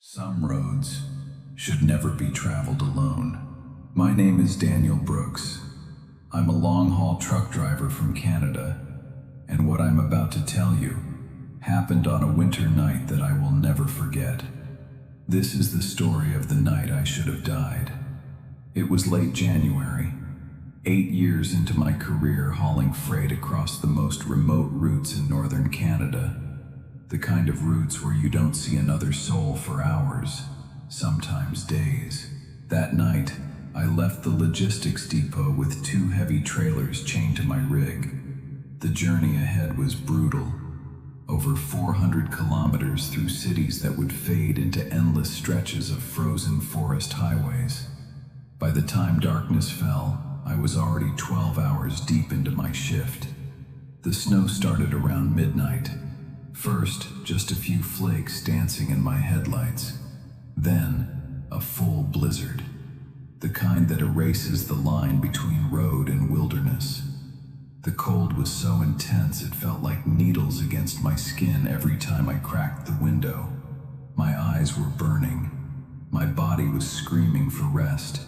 Some roads should never be traveled alone. My name is Daniel Brooks. I'm a long-haul truck driver from Canada, and what I'm about to tell you happened on a winter night that I will never forget. This is the story of the night I should have died. It was late January, 8 years into my career hauling freight across the most remote routes in northern Canada. The kind of routes where you don't see another soul for hours, sometimes days. That night, I left the logistics depot with 2 heavy trailers chained to my rig. The journey ahead was brutal. Over 400 kilometers through cities that would fade into endless stretches of frozen forest highways. By the time darkness fell, I was already 12 hours deep into my shift. The snow started around midnight. First, just a few flakes dancing in my headlights. Then, a full blizzard. The kind that erases the line between road and wilderness. The cold was so intense it felt like needles against my skin every time I cracked the window. My eyes were burning. My body was screaming for rest.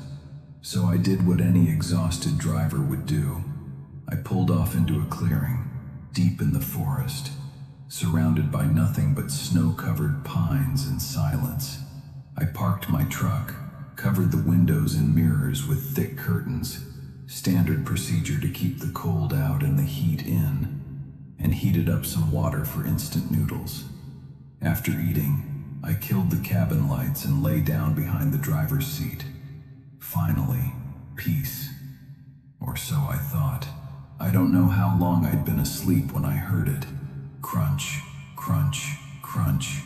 So I did what any exhausted driver would do. I pulled off into a clearing, deep in the forest, surrounded by nothing but snow-covered pines and silence. I parked my truck, covered the windows and mirrors with thick curtains, standard procedure to keep the cold out and the heat in, and heated up some water for instant noodles. After eating, I killed the cabin lights and lay down behind the driver's seat. Finally, peace. Or so I thought. I don't know how long I'd been asleep when I heard it. Crunch, crunch, crunch.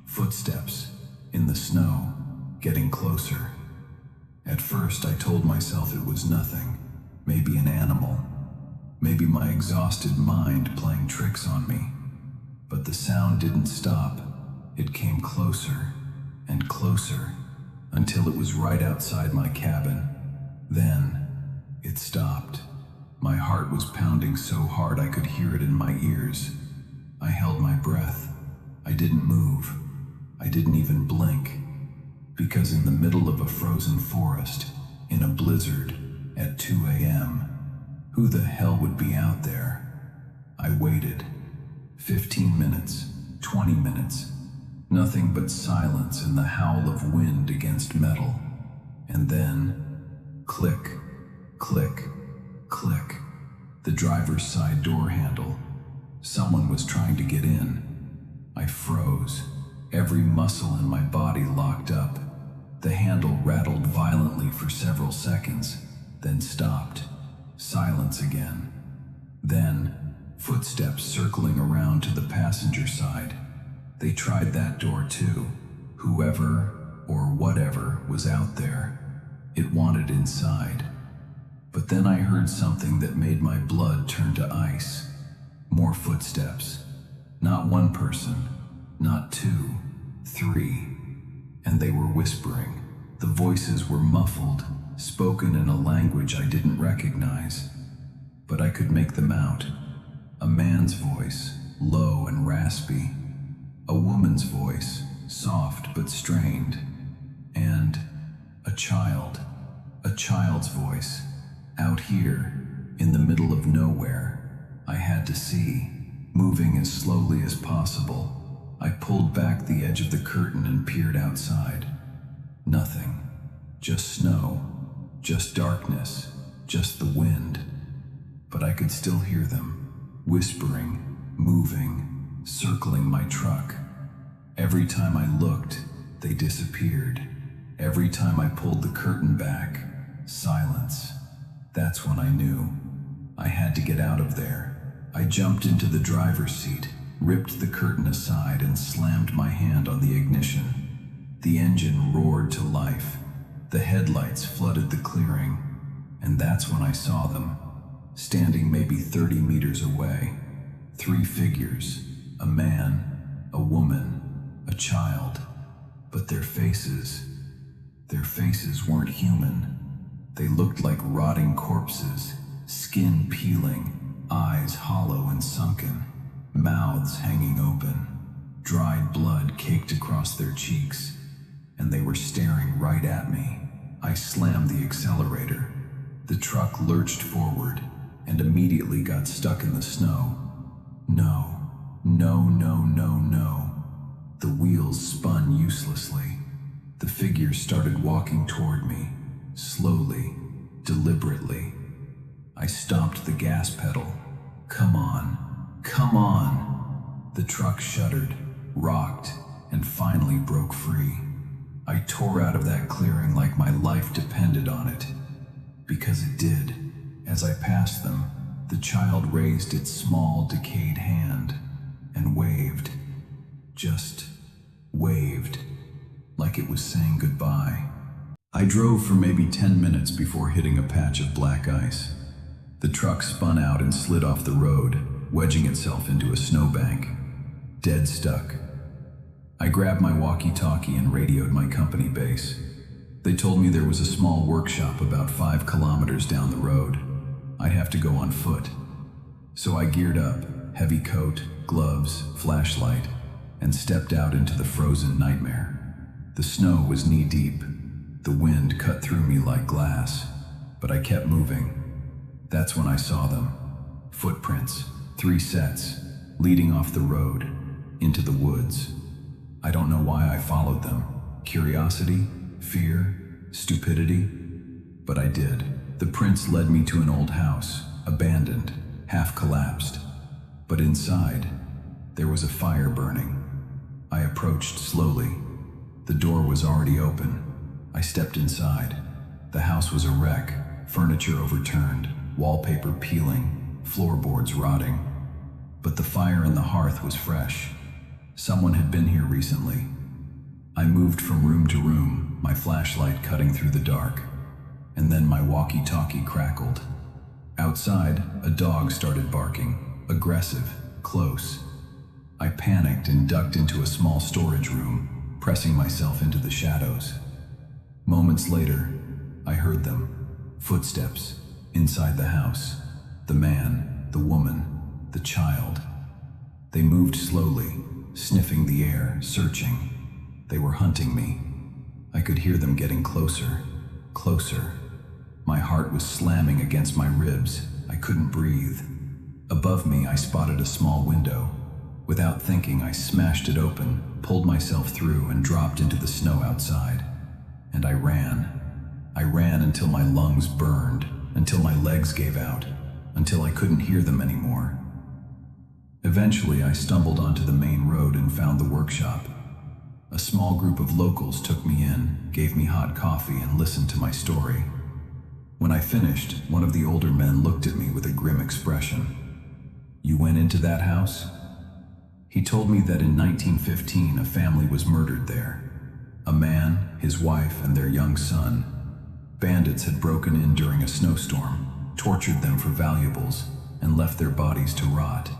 Footsteps in the snow, getting closer. At first I told myself it was nothing, maybe an animal, maybe my exhausted mind playing tricks on me. But the sound didn't stop. It came closer and closer until it was right outside my cabin. Then it stopped. My heart was pounding so hard I could hear it in my ears. I held my breath. I didn't move. I didn't even blink. Because in the middle of a frozen forest, in a blizzard, at 2 a.m., who the hell would be out there? I waited. 15 minutes, 20 minutes. Nothing but silence and the howl of wind against metal. And then, click, click, click. The driver's side door handle. Someone was trying to get in. I froze, every muscle in my body locked up. The handle rattled violently for several seconds, then stopped. Silence again. Then, footsteps circling around to the passenger side. They tried that door too. Whoever or whatever was out there, it wanted inside. But then I heard something that made my blood turn to ice. More footsteps. Not one person, not 2, 3. And they were whispering. The voices were muffled, spoken in a language I didn't recognize. But I could make them out. A man's voice, low and raspy. A woman's voice, soft but strained. And a child's voice. Out here, in the middle of nowhere. I had to see, moving as slowly as possible. I pulled back the edge of the curtain and peered outside. Nothing. Just snow. Just darkness. Just the wind. But I could still hear them, whispering, moving, circling my truck. Every time I looked, they disappeared. Every time I pulled the curtain back, silence. That's when I knew. I had to get out of there. I jumped into the driver's seat, ripped the curtain aside, and slammed my hand on the ignition. The engine roared to life. The headlights flooded the clearing, and that's when I saw them, standing maybe 30 meters away. 3 figures, a man, a woman, a child. But their faces weren't human. They looked like rotting corpses, skin peeling, eyes hollow and sunken, mouths hanging open, dried blood caked across their cheeks. and they were staring right at me. I slammed the accelerator. The truck lurched forward and immediately got stuck in the snow. No, no, no, no, no. The wheels spun uselessly. The figure started walking toward me, slowly, deliberately. I stomped the gas pedal. Come on, come on. The truck shuddered, rocked, and finally broke free. I tore out of that clearing like my life depended on it. Because it did. As I passed them, the child raised its small, decayed hand and waved. Just waved, like it was saying goodbye. I drove for maybe 10 minutes before hitting a patch of black ice. The truck spun out and slid off the road, wedging itself into a snowbank. Dead stuck. I grabbed my walkie-talkie and radioed my company base. They told me there was a small workshop about 5 kilometers down the road. I'd have to go on foot. So I geared up, heavy coat, gloves, flashlight, and stepped out into the frozen nightmare. The snow was knee-deep. The wind cut through me like glass, but I kept moving. That's when I saw them. Footprints, 3 sets, leading off the road, into the woods. I don't know why I followed them. Curiosity, fear, stupidity, but I did. The prints led me to an old house, abandoned, half collapsed. But inside, there was a fire burning. I approached slowly. The door was already open. I stepped inside. The house was a wreck, furniture overturned, wallpaper peeling, floorboards rotting. But the fire in the hearth was fresh. Someone had been here recently. I moved from room to room, my flashlight cutting through the dark. And then my walkie-talkie crackled. Outside, a dog started barking, aggressive, close. I panicked and ducked into a small storage room, pressing myself into the shadows. Moments later, I heard them. Footsteps, inside the house. The man, the woman, the child. They moved slowly, sniffing the air, searching. They were hunting me. I could hear them getting closer, closer. My heart was slamming against my ribs. I couldn't breathe. Above me, I spotted a small window. Without thinking, I smashed it open, pulled myself through, and dropped into the snow outside. And I ran. I ran until my lungs burned, until my legs gave out, until I couldn't hear them anymore. Eventually, I stumbled onto the main road and found the workshop. A small group of locals took me in, gave me hot coffee, and listened to my story. When I finished, one of the older men looked at me with a grim expression. "You went into that house?" He told me that in 1915 a family was murdered there. A man, his wife, and their young son. Bandits had broken in during a snowstorm, tortured them for valuables, and left their bodies to rot.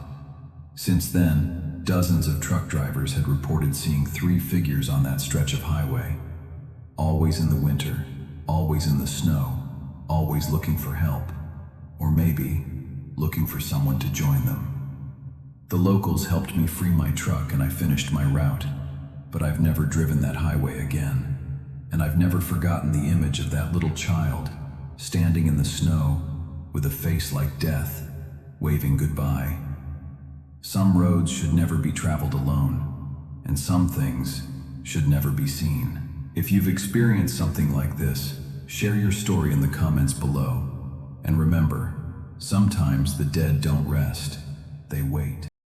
Since then, dozens of truck drivers had reported seeing 3 figures on that stretch of highway. Always in the winter, always in the snow, always looking for help, or maybe looking for someone to join them. The locals helped me free my truck and I finished my route, but I've never driven that highway again. And I've never forgotten the image of that little child, standing in the snow, with a face like death, waving goodbye. Some roads should never be traveled alone, and some things should never be seen. If you've experienced something like this, share your story in the comments below. And remember, sometimes the dead don't rest, they wait.